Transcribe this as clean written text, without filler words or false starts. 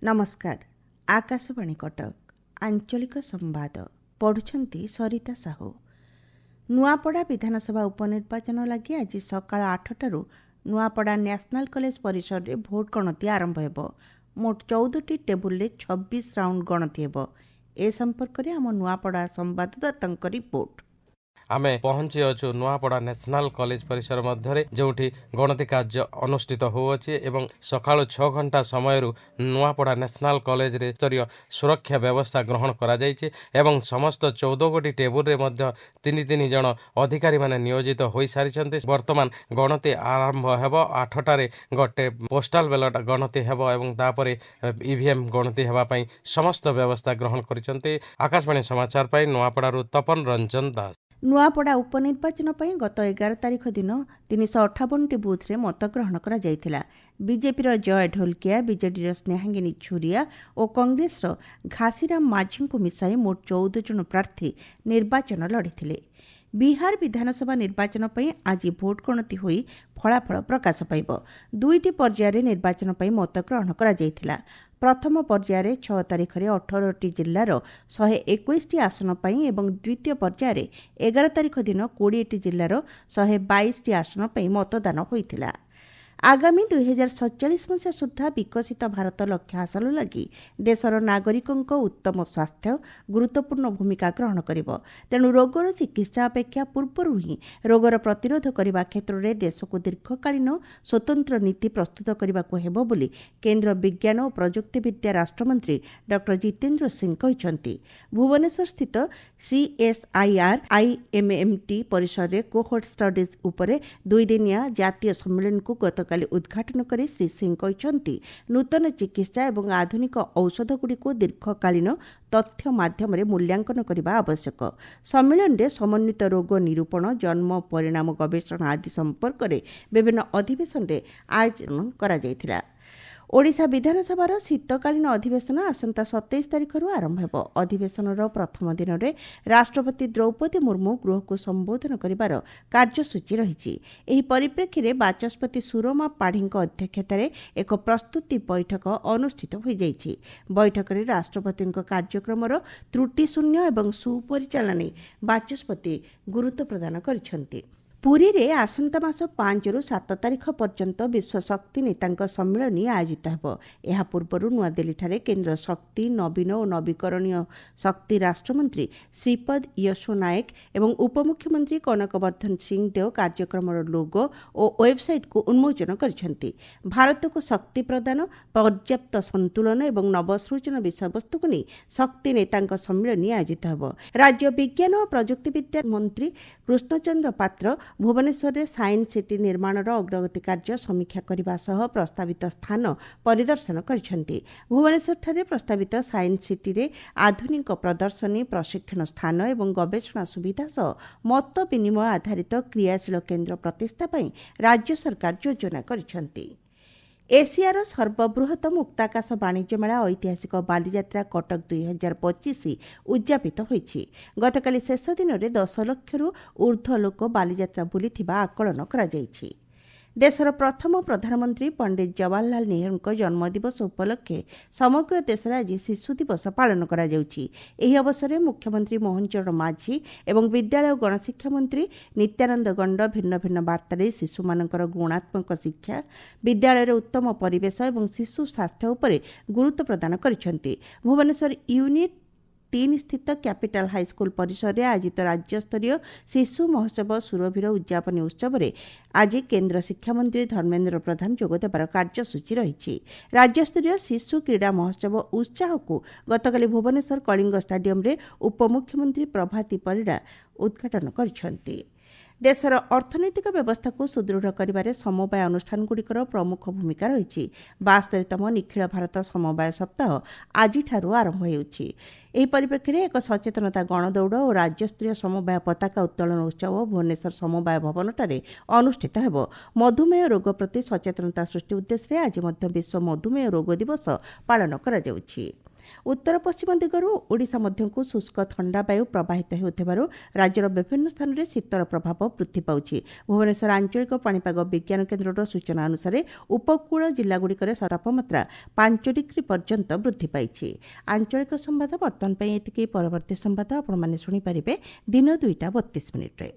नमस्कार। आकाशवाणी कटक आंचलिक संवाद पढ़ुछंती सरिता साहू। नुआपड़ा विधानसभा उपनिर्वाचन लगी आज सकाळ 8टारू नुआपड़ा नेशनल कॉलेज परिसर में भोट गणति आरंभ हेबो। मोट 14टी टेबुल रे 26 राउंड गणति हेबो। ए संपर्क में आम नुआपड़ा संवाददाता रिपोर्ट। आमे पहुंची अच्छु नुआपड़ा नेशनल कॉलेज परिसर मध्य जोठी गणति कार्य अनुष्ठित होउछि एवं सकाळ 6 घंटा समय नुआपड़ा नेशनल कॉलेज रे स्तरीय सुरक्षा व्यवस्था ग्रहण करा जायछि एवं समस्त 14 गोटी टेबुल रे मध्य 3 जन अधिकारी माने नियोजित होई सारिछन्ते। वर्तमान गणति आरंभ हेबो। 8टारे गोटे पोस्टल बैलेट गणति हेबो एवं तापरे ईवीएम गणति हेबा पई समस्त व्यवस्था ग्रहण करिसन्ते। आकाशवाणी समाचार पई नुआपड़ारु तपन रंजन दास। नुआपड़ा उपनिर्वाचन पर गत 11 तारिख दिन 358टी बुथ्रे मतग्रहण करा जायथिला। बीजेपीर जय ढोलकिया, बीजेडीर स्नेहांगिनी छुरिया और कांग्रेसर घासीराम माझी को मिसाई मोट 14 जन प्रार्थी निर्वाचन लड़िथिले। बिहार विधानसभा निर्वाचन पर आज भोट गणति होई फलाफल प्रकाश पाइब। 2टी पर्यायर निर्वाचन पर मतग्रहण करा जायथिला। प्रथम पर्यायर 6 तारिख में 18टी जिल्लार 121टी आसन पर एवं द्वितीय पर्यायर 11 तारिख दिन 20टी जिल्लार 122टी आसन पर मतदान होइथिला। आगामी 2047 मसीहा सुधा विकसित भारत लक्ष्य हासिल लगी देशर नागरिकों उत्तम स्वास्थ्य गुरुत्वपूर्ण भूमिका ग्रहण करिब। तेणु रोगर चिकित्सा अपेक्षा पूर्व ही रोगर प्रतिरोध करने क्षेत्र में देश को दीर्घकालीन स्वतंत्र नीति प्रस्तुत करने को हेबो बोली केंद्र विज्ञान और प्रजुक्ति विद्या राष्ट्रमंत्री डॉ जितेंद्र सिंह कहते। भुवनेश्वर स्थित CSIR IMMT परिसर में कोहोर्ट स्टडीज उपरे 2 दिनिया जातीय सम्मेलन को गतकाली उद्घाटन करी श्री सिंह कहते नूतन चिकित्सा एवं आधुनिक औषधगुड़ी को दीर्घकालीन तथ्य माध्यम मूल्यांकन करने आवश्यक। सम्मेलन में समन्वित रोग निरूपण जन्म परिणाम गवेषणा आदि संपर्क में विभिन्न अधिवेशन आयोजन करा जायथिला। ओडिशा विधानसभार शीतकालीन अधिवेशन आसंता 27 तारिख आरंभ हेबो। अधिवेशनर प्रथम दिन में राष्ट्रपति द्रौपदी मुर्मू गृह को संबोधन करिवार कार्यसूची रहिछि। एही परिप्रेक्षी में बाचस्पति सुरमा पाढ़ी अध्यक्षतार एक प्रस्तुति बैठक अनुष्ठित हो जाइछि। बैठक में राष्ट्रपति कार्यक्रमर त्रुटिशून्य एवं सुपरिचालन बाचस्पति गुरुत्व प्रदान करिसेंति। पुरी रे आसंता मास 5 रु 7 तारिख पर्यंत विश्व शक्ति नेतांक सम्मेलन आयोजित हेबो। एहा पूर्वरु नुआ दिल्ली ठारे केंद्र शक्ति नवीन और नवीकरणीय शक्ति राष्ट्रमंत्री श्रीपद यशो नायक एवं उपमुख्यमंत्री कनकवर्धन सिंह देव कार्यक्रमर लोगो और वेबसाइट को उन्मोचन करिसेंति। भारत को शक्ति प्रदान पर्याप्त संतुलन एवं नवसृजन विषयवस्तु को नहीं शक्ति नेतांक सम्मेलन आयोजित हेबो। राज्य विज्ञान और प्रजुक्ति विद्या मंत्री कृष्णचंद्र पात्र भुवनेश्वर में साइंस सिटी निर्माणर अग्रगति कार्य समीक्षा करने सह प्रस्तावित स्थान परिदर्शन करिसेंति। भुवनेश्वर ठारे प्रस्तावित साइंस सिटी रे आधुनिक प्रदर्शनी प्रशिक्षण स्थान एवं गवेषणा सुविधा सह मत विनिमय आधारित क्रियाशील केन्द्र प्रतिष्ठा पई राज्य सरकार योजना करिसेंति। एशियार सर्वबृहत मुक्ताकाश वाणिज्य मेला ऐतिहासिक बालीजात्रा कटक 2025 उद्यापित होइछि। गतकाली शेष दिन में 10 लक्षरू ऊर्ध्व लोक बालीजात्रा बुलिथिबा आकलन करा जाइछि। देशर प्रथम प्रधानमंत्री पंडित जवाहरलाल नेहरू जन्मदिवस उपलक्षे समग्र देश में आज शिशु दिवस पालन करा जाउछि। एही अवसर में मुख्यमंत्री मोहन चरण माझी एवं विद्यालय और गणशिक्षा मंत्री नित्यानंद गंड भिन्न भिन्न बार्तारे शिशु मानकर गुणात्मक शिक्षा विद्यालय उत्तम परिवेश और शिशु स्वास्थ्य उपर गुरुत्व प्रदान करिसेंति। भुवनेश्वर यूनिट 3 स्थित कैपिटल हाईस्कूल परिसर में आयोजित राज्यस्तरीय शिशु महोत्सव सुरभिर उद्यापन उत्सव में आज केंद्र शिक्षा मंत्री धर्मेंद्र प्रधान जोगदेवार कार्यसूची रही। राज्यस्तरीय शिशु क्रीड़ा महोत्सव उत्साह को गतकाली भुवनेश्वर कलिंग स्टाडियम रे उपमुख्यमंत्री प्रभाती परिड़ा उद्घाटन करिसेंति। देशर अर्थनैतिक व्यवस्था को सुदृढ़ करिबारे समवाय अनुष्ठानगुड़िकर प्रमुख भूमिका रही। 72तम निखिल भारत समवाय सप्ताह आज आरंभ होउछि। एही परिप्रेक्षी में एक सचेतनता गणदौड़ और राज्यस्तरीय समवाय पताका उत्तोलन उत्सव भुवनेश्वर समवाय भवन ठारे अनुष्ठित हेबो। मधुमेह रोग प्रति सचेतनता सृष्टि उद्देश्य आज विश्व मधुमेह रोग दिवस पालन करा जाउछि। ଉତ୍ତର ପଶ୍ଚିମ ଦିଗରୁ ଓଡ଼ିଶା ମଧ୍ୟକୁ ଶୁଷ୍କ ଥଣ୍ଡା ବାୟୁ ପ୍ରବାହିତ ହେଉଥିବାରୁ ରାଜ୍ୟର ବିଭିନ୍ନ ସ୍ଥାନରେ ଶୀତର ପ୍ରଭାବ ବୃଦ୍ଧି ପାଉଛି। ଭୁବନେଶ୍ୱର ଆଞ୍ଚଳିକ ପାଣିପାଗ ବିଜ୍ଞାନ କେନ୍ଦ୍ରର ସୂଚନା ଅନୁସାରେ ଉପକୂଳ ଜିଲ୍ଲାଗୁଡ଼ିକରେ ତାପମାତ୍ରା 5 ଡିଗ୍ରୀ ପର୍ଯ୍ୟନ୍ତ ବୃଦ୍ଧି ପାଇଛି। ଆଞ୍ଚଳିକ ସମ୍ବାଦ ବର୍ତ୍ତମାନ ପାଇଁ ଏତିକି। ପରବର୍ତ୍ତୀ ସମ୍ବାଦ ଆପଣମାନେ ଶୁଣିପାରିବେ ଦିନ 2ଟା 32 ମିନିଟ୍ରେ।